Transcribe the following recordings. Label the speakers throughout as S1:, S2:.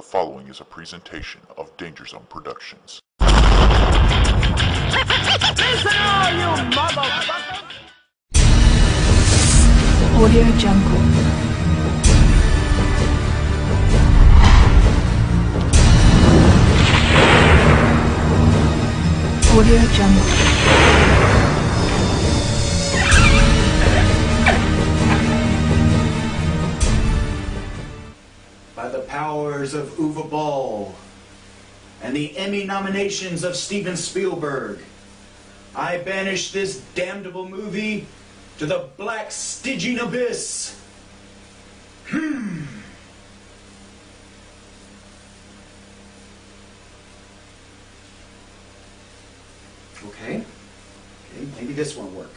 S1: The following is a presentation of DangerZone Productions.
S2: Listen all you motherfuckers!
S3: Audio Jungle. Audio Jungle.
S4: By the powers of Uwe Boll and the Emmy nominations of Steven Spielberg, I banish this damnable movie to the black Stygian abyss. Okay, maybe this won't work.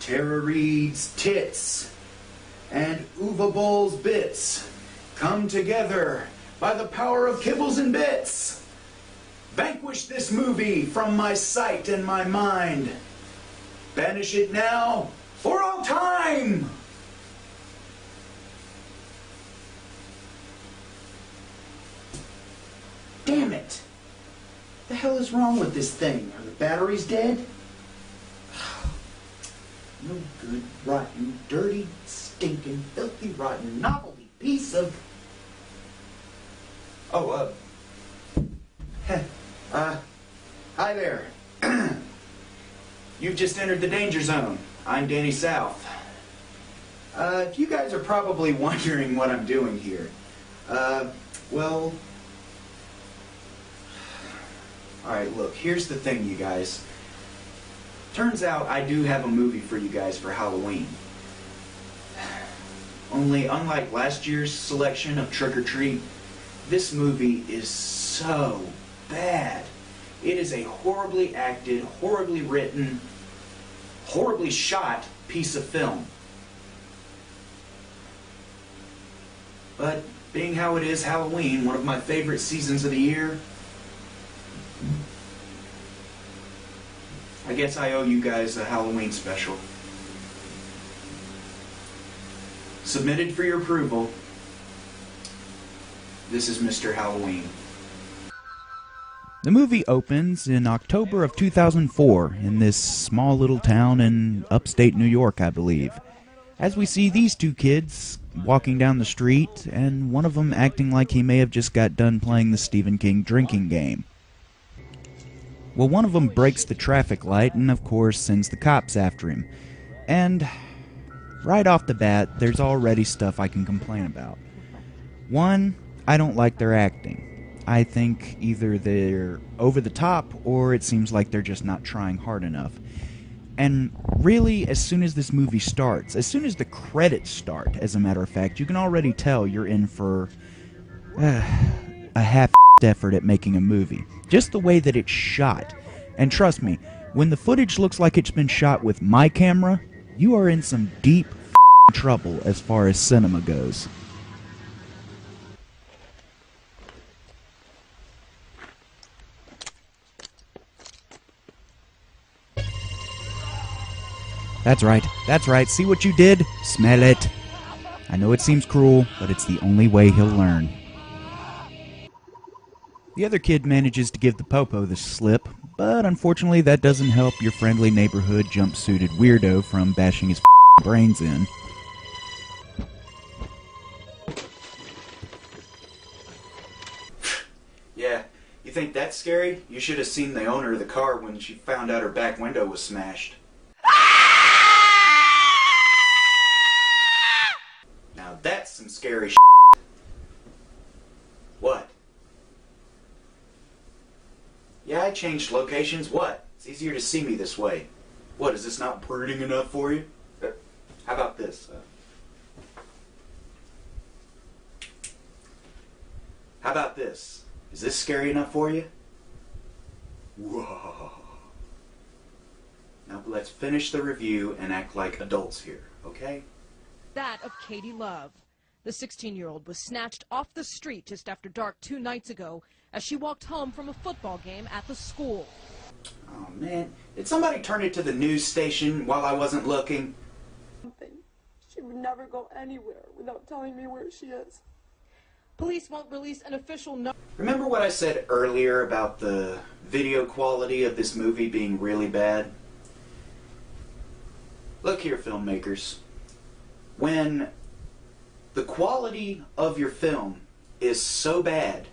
S4: Tara Reid's tits and Uwe Boll's bits come together by the power of kibbles and bits. Vanquish this movie from my sight and my mind. Banish it now for all time. Damn it. The hell is wrong with this thing? Are the batteries dead? No good, rotten, dirty, stinking, filthy, rotten, novelty piece of... Oh, hi there. You've just entered the Danger Zone. I'm Danny South. You guys are probably wondering what I'm doing here. Well... Alright, look, here's the thing, you guys. Turns out I do have a movie for you guys for Halloween. Only, unlike last year's selection of Trick or Treat, this movie is so bad. It is a horribly acted, horribly written, horribly shot piece of film. But being how it is Halloween, one of my favorite seasons of the year, I guess I owe you guys a Halloween special. Submitted for your approval, this is Mr. Halloween.
S5: The movie opens in October of 2004 in this small little town in upstate New York, I believe, as we see these two kids walking down the street and one of them acting like he may have just got done playing the Stephen King drinking game. Well, one of them breaks the traffic light and, of course, sends the cops after him. And right off the bat, there's already stuff I can complain about. One, I don't like their acting. I think either they're over the top or it seems like they're just not trying hard enough. And really, as soon as this movie starts, as soon as the credits start, as a matter of fact, you can already tell you're in for a half effort at making a movie. Just the way that it's shot. And trust me, when the footage looks like it's been shot with my camera, you are in some deep trouble as far as cinema goes. That's right, see what you did? Smell it. I know it seems cruel, but it's the only way he'll learn. The other kid manages to give the popo the slip, but unfortunately that doesn't help your friendly neighborhood jumpsuited weirdo from bashing his brains in.
S4: Yeah, you think that's scary? You should have seen the owner of the car when she found out her back window was smashed. Now that's some scary shit. What? Yeah, I changed locations. What? It's easier to see me this way. What, is this not brooding enough for you? How about this? How about this? Is this scary enough for you? Whoa. Now let's finish the review and act like adults here, okay?
S6: That of Katie Love. The 16-year-old was snatched off the street just after dark 2 nights ago as she walked home from a football game at the school.
S4: Oh man, did somebody turn it to the news station while I wasn't looking?
S7: She would never go anywhere without telling me where she is.
S6: Police won't release an official number.
S4: Remember what I said earlier about the video quality of this movie being really bad? Look here, filmmakers. When the quality of your film is so bad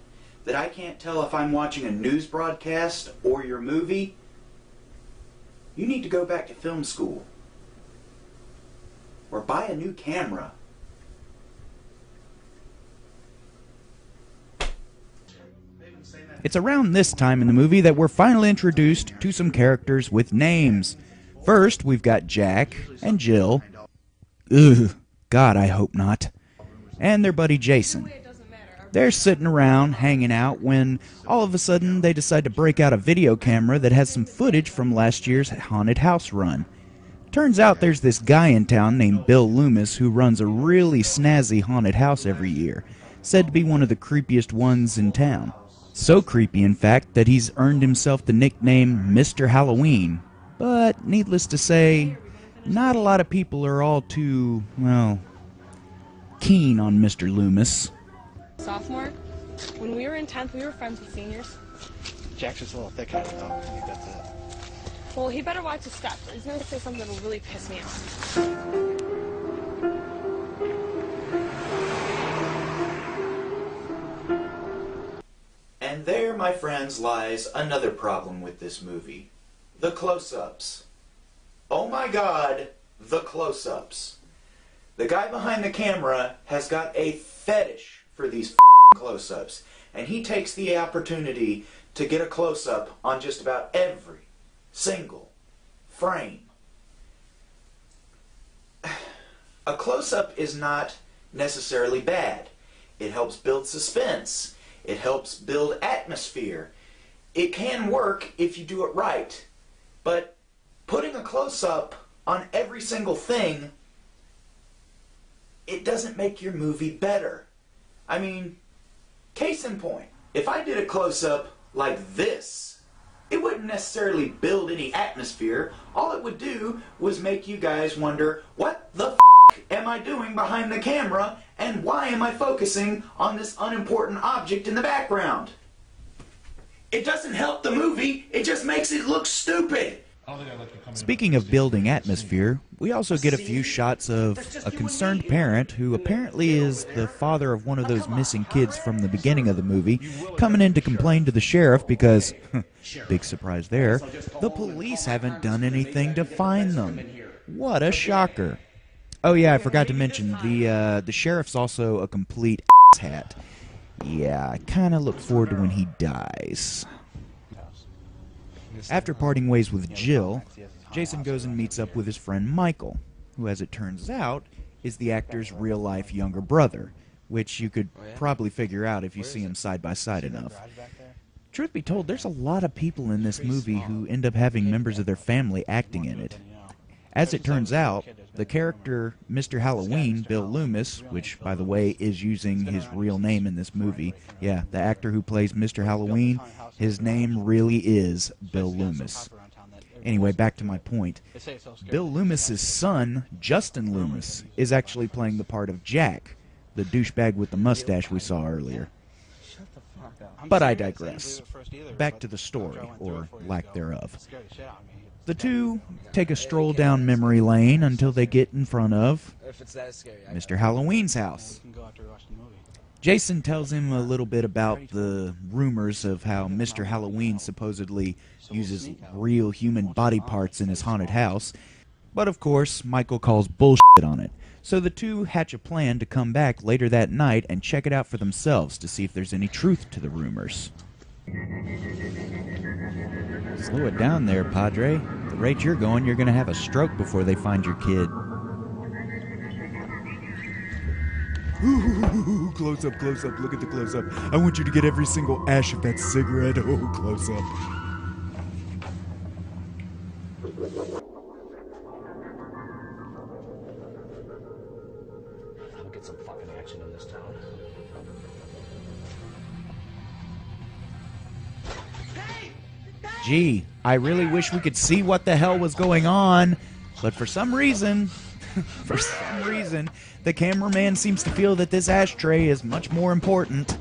S4: that I can't tell if I'm watching a news broadcast or your movie, you need to go back to film school. Or buy a new camera.
S5: It's around this time in the movie that we're finally introduced to some characters with names. First, we've got Jack and Jill. Ugh, God, I hope not. And their buddy Jason. They're sitting around, hanging out, when all of a sudden they decide to break out a video camera that has some footage from last year's haunted house run. Turns out there's this guy in town named Bill Loomis who runs a really snazzy haunted house every year, said to be one of the creepiest ones in town. So creepy, in fact, that he's earned himself the nickname Mr. Halloween. But, needless to say, not a lot of people are all too, well, keen on Mr. Loomis.
S7: Sophomore, when we were in 10th, we were friends with seniors.
S8: Jack's just a little thick-headed, though. I think that's it.
S7: Well, he better watch his step. He's going to say something that will really piss me off.
S4: And there, my friends, lies another problem with this movie. The close-ups. Oh my God, the close-ups. The guy behind the camera has got a fetish for these close-ups, and he takes the opportunity to get a close-up on just about every single frame. A close-up is not necessarily bad. It helps build suspense. It helps build atmosphere. It can work if you do it right. But putting a close-up on every single thing, it doesn't make your movie better. I mean, case in point, if I did a close-up like this, it wouldn't necessarily build any atmosphere. All it would do was make you guys wonder, what the f*** am I doing behind the camera, and why am I focusing on this unimportant object in the background? It doesn't help the movie, it just makes it look stupid.
S5: Speaking of building atmosphere, we also get a few shots of a concerned parent who apparently is the father of one of those missing kids from the beginning of the movie, coming in to complain to the sheriff because, big surprise there, the police haven't done anything to find them. What a shocker. Oh yeah, I forgot to mention, the sheriff's also a complete hat. Yeah, I kinda look forward to when he dies. After parting ways with Jill, Jason goes and meets up with his friend Michael, who, as it turns out, is the actor's real-life younger brother, which you could probably figure out if you see him side by side enough. Truth be told, there's a lot of people in this movie who end up having members of their family acting in it. As it turns out, the character Mr. Halloween, Bill Loomis, which, by the way, is using his real name in this movie, yeah, the actor who plays Mr. Halloween, his name really is Bill Loomis. Anyway, back to my point. Bill Loomis's son, Justin Loomis, is actually playing the part of Jack, the douchebag with the mustache we saw earlier. But I digress. Back to the story, or lack thereof. The two take a stroll down memory lane until they get in front of Mr. Halloween's house. Jason tells him a little bit about the rumors of how Mr. Halloween supposedly uses real human body parts in his haunted house, but of course Michael calls bullshit on it. So the two hatch a plan to come back later that night and check it out for themselves to see if there's any truth to the rumors. Slow it down there, Padre. At the rate you're going, you're going to have a stroke before they find your kid. Ooh, close up, look at the close up. I want you to get every single ash of that cigarette. Oh, close up.
S2: I'll get some fucking action in this town.
S5: Gee, I really wish we could see what the hell was going on, but for some reason, For some reason, the cameraman seems to feel that this ashtray is much more important.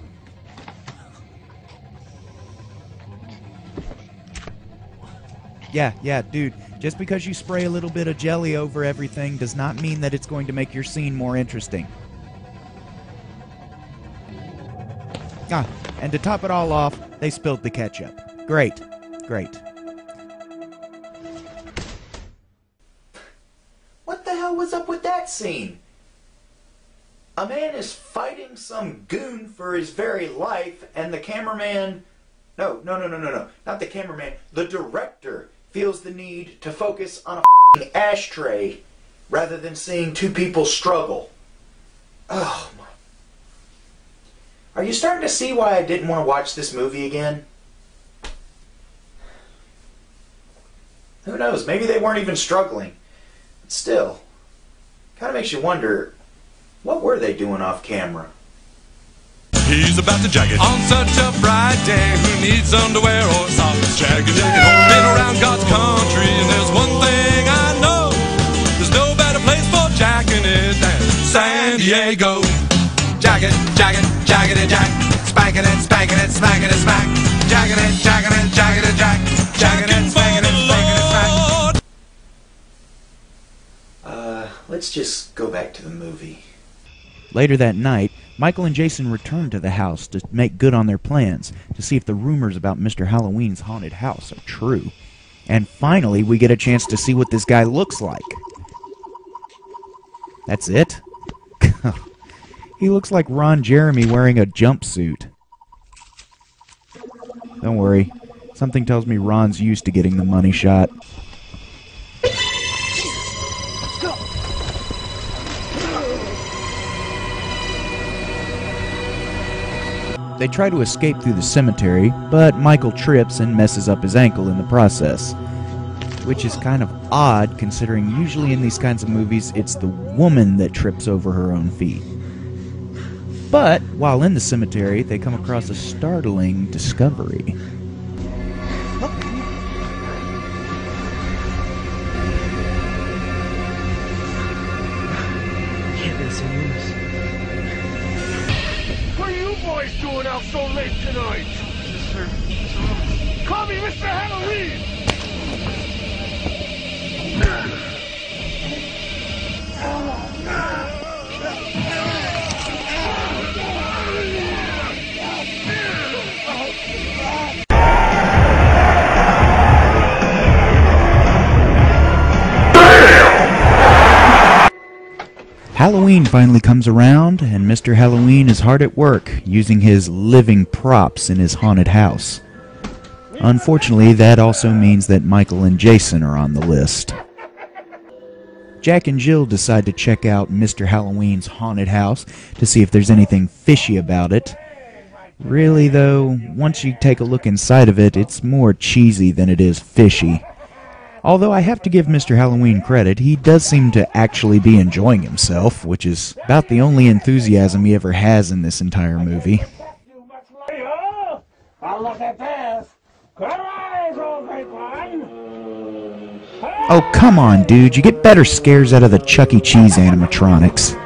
S5: Yeah, dude, just because you spray a little bit of jelly over everything does not mean that it's going to make your scene more interesting. Ah, and to top it all off, they spilled the ketchup. Great.
S4: What the hell was up with that scene? A man is fighting some goon for his very life, and the cameraman... No. Not the cameraman. The director feels the need to focus on a f***ing ashtray rather than seeing two people struggle. Oh, my... Are you starting to see why I didn't want to watch this movie again? Who knows? Maybe they weren't even struggling. But still, kind of makes you wonder, what were they doing off camera?
S9: He's about to jag it on such a bright day. Who needs underwear or socks? Jag it. Been around God's country, and there's one thing I know: there's no better place for jacking it than San Diego. Jag it, jag it, jagging it, jag. Spanking it, spanking it, smacking it, smack. Jagging it, jagging it, jagging it, jag. Jagging it, spanking it, spanking it, smack.
S4: Let's just go back to the movie.
S5: Later that night, Michael and Jason return to the house to make good on their plans, to see if the rumors about Mr. Halloween's haunted house are true. And finally, we get a chance to see what this guy looks like. That's it? He looks like Ron Jeremy wearing a jumpsuit. Don't worry. Something tells me Ron's used to getting the money shot. They try to escape through the cemetery, but Michael trips and messes up his ankle in the process. Which is kind of odd, considering usually in these kinds of movies, it's the woman that trips over her own feet. But, while in the cemetery, they come across a startling discovery.
S2: Can't be the same news.
S10: What are you boys doing out so late tonight? Sir. Call me Mr. Halloween!
S5: Halloween finally comes around, and Mr. Halloween is hard at work, using his living props in his haunted house. Unfortunately, that also means that Michael and Jason are on the list. Jack and Jill decide to check out Mr. Halloween's haunted house to see if there's anything fishy about it. Really, though, once you take a look inside of it, it's more cheesy than it is fishy. Although I have to give Mr. Halloween credit, he does seem to actually be enjoying himself, which is about the only enthusiasm he ever has in this entire movie.
S10: Look at this!
S5: Oh, come on, dude, you get better scares out of the Chuck E. Cheese animatronics.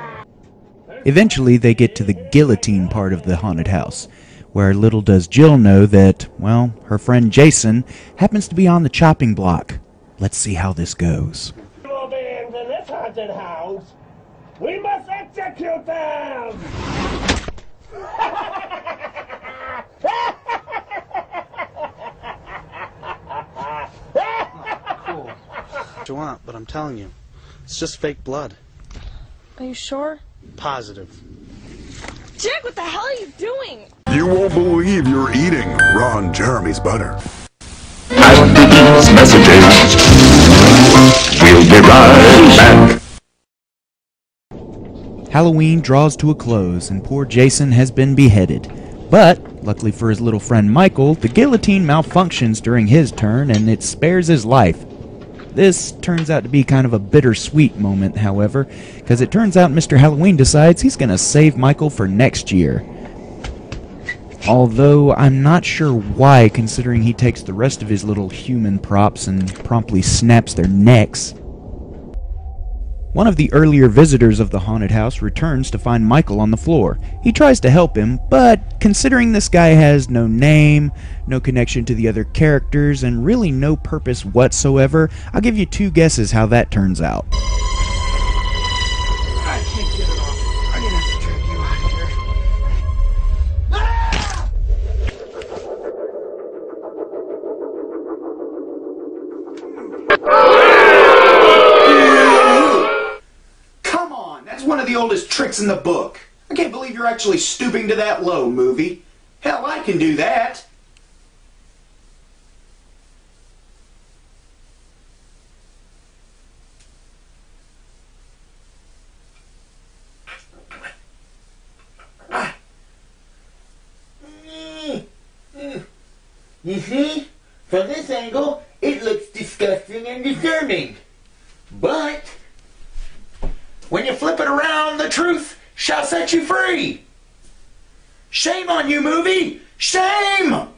S5: Eventually, they get to the guillotine part of the haunted house, where little does Jill know that, well, her friend Jason happens to be on the chopping block. Let's see how this goes.
S10: Little beings in this haunted house, we must execute them!
S8: Cool. What you want, but I'm telling you, it's just fake blood.
S7: Are you sure?
S8: Positive.
S7: Jack, what the hell are you doing?
S1: You won't believe you're eating Ron Jeremy's butter.
S11: After these messages, we'll be right back.
S5: Halloween draws to a close, and poor Jason has been beheaded. But, luckily for his little friend Michael, the guillotine malfunctions during his turn, and it spares his life. This turns out to be kind of a bittersweet moment, however, because it turns out Mr. Halloween decides he's going to save Michael for next year. Although, I'm not sure why, considering he takes the rest of his little human props and promptly snaps their necks. One of the earlier visitors of the haunted house returns to find Michael on the floor. He tries to help him, but considering this guy has no name, no connection to the other characters, and really no purpose whatsoever, I'll give you 2 guesses how that turns out.
S10: I can't get it off. I'm gonna have to drag you out of here.
S4: Come on, that's one of the oldest tricks in the book. I can't believe you're actually stooping to that low, movie. Hell, I can do that.
S12: You see? From this angle, it looks disgusting and disturbing. But when you flip it around, the truth shall set you free. Shame on you, movie! Shame!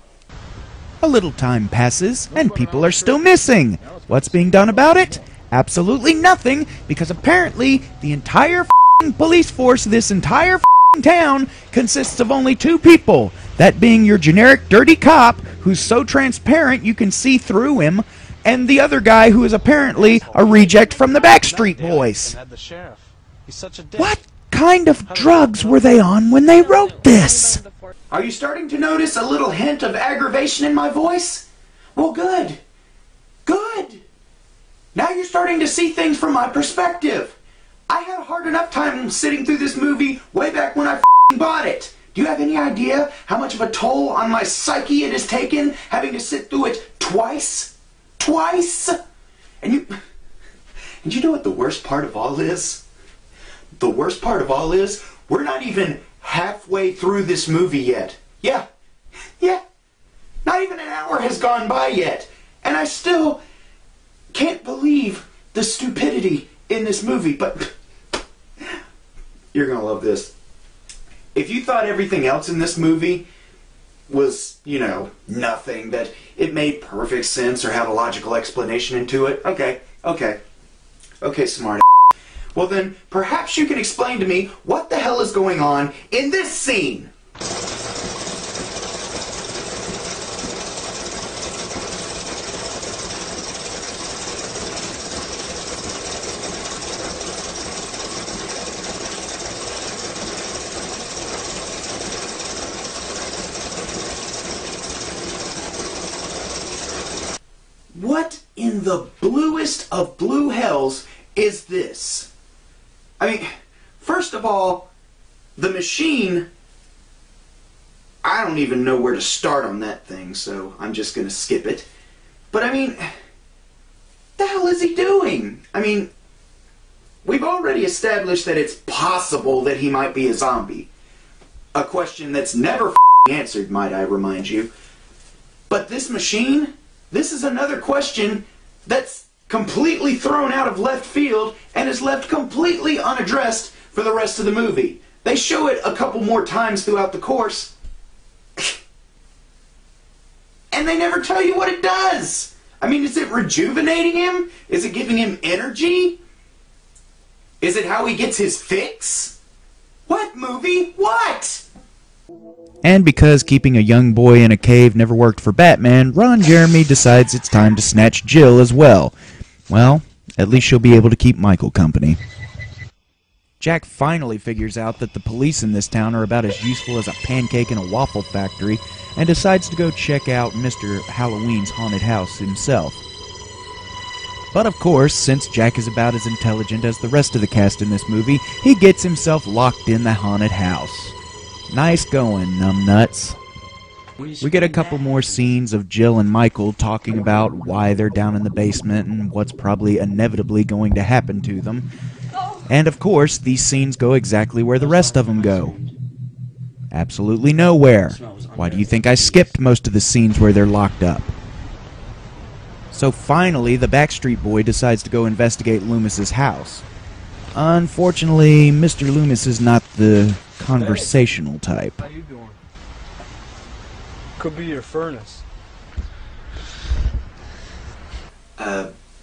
S5: A little time passes, and people are still missing. What's being done about it? Absolutely nothing, because apparently the entire f***ing police force of this entire f***ing town consists of only 2 people. That being your generic dirty cop, who's so transparent you can see through him, and the other guy who is apparently a reject from the Backstreet Boys. What kind of drugs were they on when they wrote this?
S4: Are you starting to notice a little hint of aggravation in my voice? Well, good. Good. Now you're starting to see things from my perspective. I had a hard enough time sitting through this movie way back when I f***ing bought it. Do you have any idea how much of a toll on my psyche it has taken having to sit through it twice? Twice? And you know what the worst part of all is? The worst part of all is, we're not even halfway through this movie yet. Yeah. Not even an hour has gone by yet. And I still can't believe the stupidity in this movie. But you're gonna love this. If you thought everything else in this movie was, you know, nothing, that it made perfect sense or had a logical explanation into it, okay, smart. Well then, perhaps you can explain to me what the hell is going on in this scene. What in the bluest of blue hells is this? I mean, first of all, the machine, I don't even know where to start on that thing, so I'm just gonna skip it. But I mean, the hell is he doing? I mean, we've already established that it's possible that he might be a zombie. A question that's never answered, might I remind you. But this machine, this is another question that's completely thrown out of left field and is left completely unaddressed for the rest of the movie. They show it a couple more times throughout the course, and they never tell you what it does. I mean, is it rejuvenating him? Is it giving him energy? Is it how he gets his fix? What, movie? What?
S5: And because keeping a young boy in a cave never worked for Batman, Ron Jeremy decides it's time to snatch Jill as well. Well, at least she'll be able to keep Michael company. Jack finally figures out that the police in this town are about as useful as a pancake in a waffle factory, and decides to go check out Mr. Halloween's haunted house himself. But of course, since Jack is about as intelligent as the rest of the cast in this movie, he gets himself locked in the haunted house. Nice going, numbnuts. We get a couple more scenes of Jill and Michael talking about why they're down in the basement and what's probably inevitably going to happen to them. And of course, these scenes go exactly where the rest of them go. Absolutely nowhere. Why do you think I skipped most of the scenes where they're locked up? So finally, the Backstreet Boy decides to go investigate Loomis's house. Unfortunately, Mr. Loomis is not the conversational type.
S8: How you doing? Could be your furnace.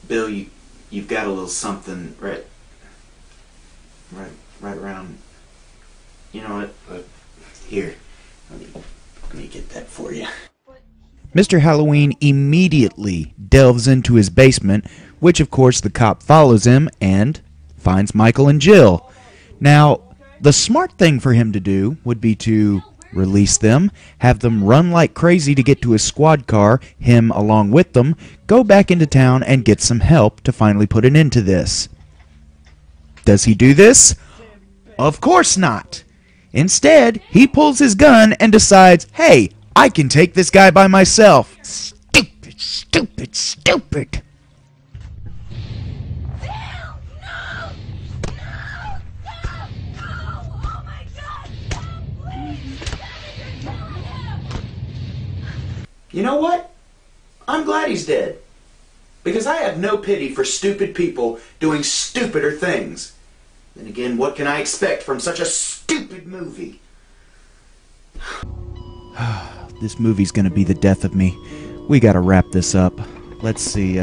S4: Bill, you've got a little something right right around. You know what? Here, let me get that for you.
S5: Mr. Halloween immediately delves into his basement, which of course the cop follows him and finds Michael and Jill. Now, the smart thing for him to do would be to release them, have them run like crazy to get to his squad car, him along with them, go back into town and get some help to finally put an end to this. Does he do this? Of course not. Instead, he pulls his gun and decides, hey, I can take this guy by myself. Stupid, stupid, stupid.
S4: You know what? I'm glad he's dead. Because I have no pity for stupid people doing stupider things. Then again, what can I expect from such a stupid movie?
S5: This movie's gonna be the death of me. We gotta wrap this up. Let's see,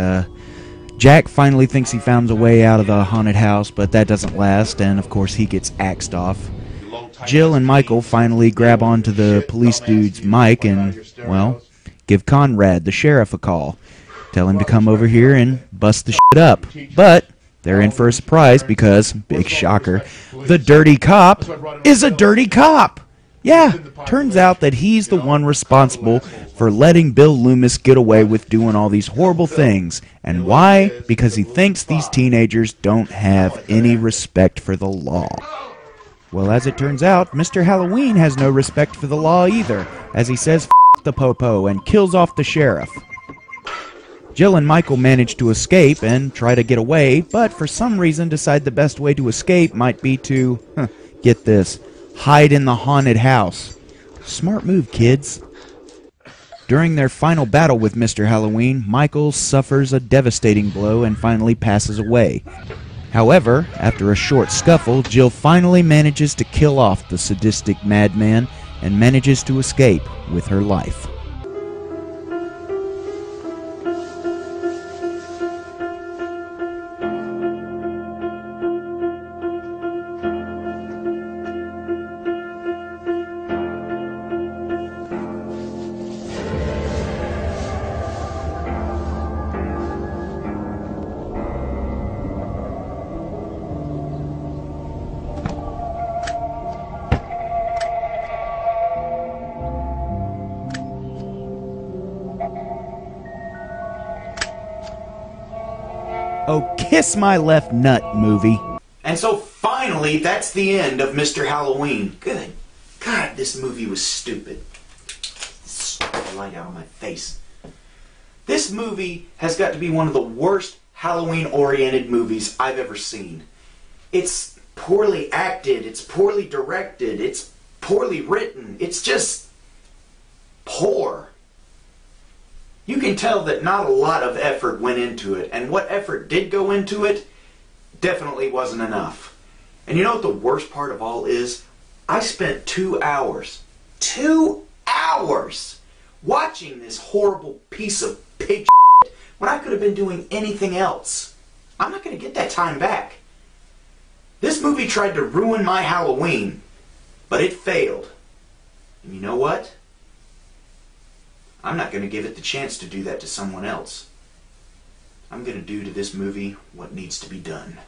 S5: Jack finally thinks he found a way out of the haunted house, but that doesn't last, and of course he gets axed off. Jill and Michael finally grab onto the police dude's mic and, well, give Conrad, the sheriff, a call. Tell him to come over here and bust the shit up. But they're in for a surprise because, big shocker, the dirty cop is a dirty cop! Yeah, turns out that he's the one responsible for letting Bill Loomis get away with doing all these horrible things. And why? Because he thinks these teenagers don't have any respect for the law. Well, as it turns out, Mr. Halloween has no respect for the law either, as he says F the popo and kills off the sheriff. Jill and Michael manage to escape and try to get away, but for some reason decide the best way to escape might be to, get this, hide in the haunted house. Smart move, kids. During their final battle with Mr. Halloween, Michael suffers a devastating blow and finally passes away. However, after a short scuffle, Jill finally manages to kill off the sadistic madman and manages to escape with her life. Oh, kiss my left nut, movie.
S4: And so finally, that's the end of Mr. Halloween. Good God, this movie was stupid. The light out of my face. This movie has got to be one of the worst Halloween-oriented movies I've ever seen. It's poorly acted, it's poorly directed, it's poorly written, it's just poor. You can tell that not a lot of effort went into it, and what effort did go into it definitely wasn't enough. And you know what the worst part of all is? I spent 2 hours watching this horrible piece of pig shit when I could have been doing anything else. I'm not going to get that time back. This movie tried to ruin my Halloween, but it failed. And you know what? I'm not going to give it the chance to do that to someone else. I'm going to do to this movie what needs to be done.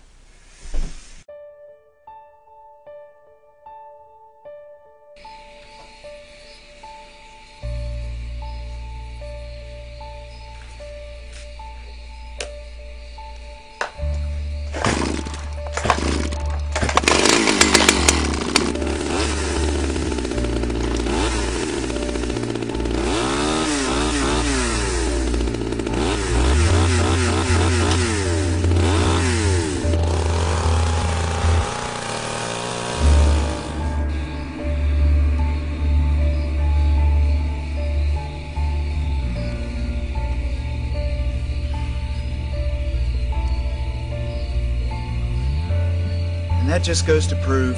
S5: And that just goes to prove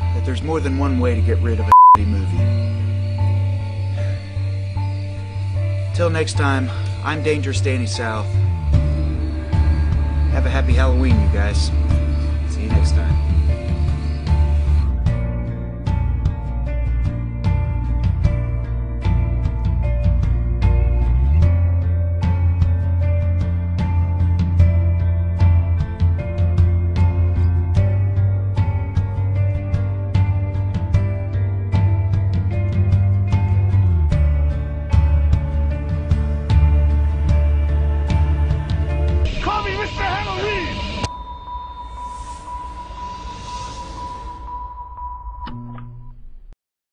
S5: that there's more than one way to get rid of a shitty movie. Till next time, I'm Danger Danny South. Have a happy Halloween, you guys.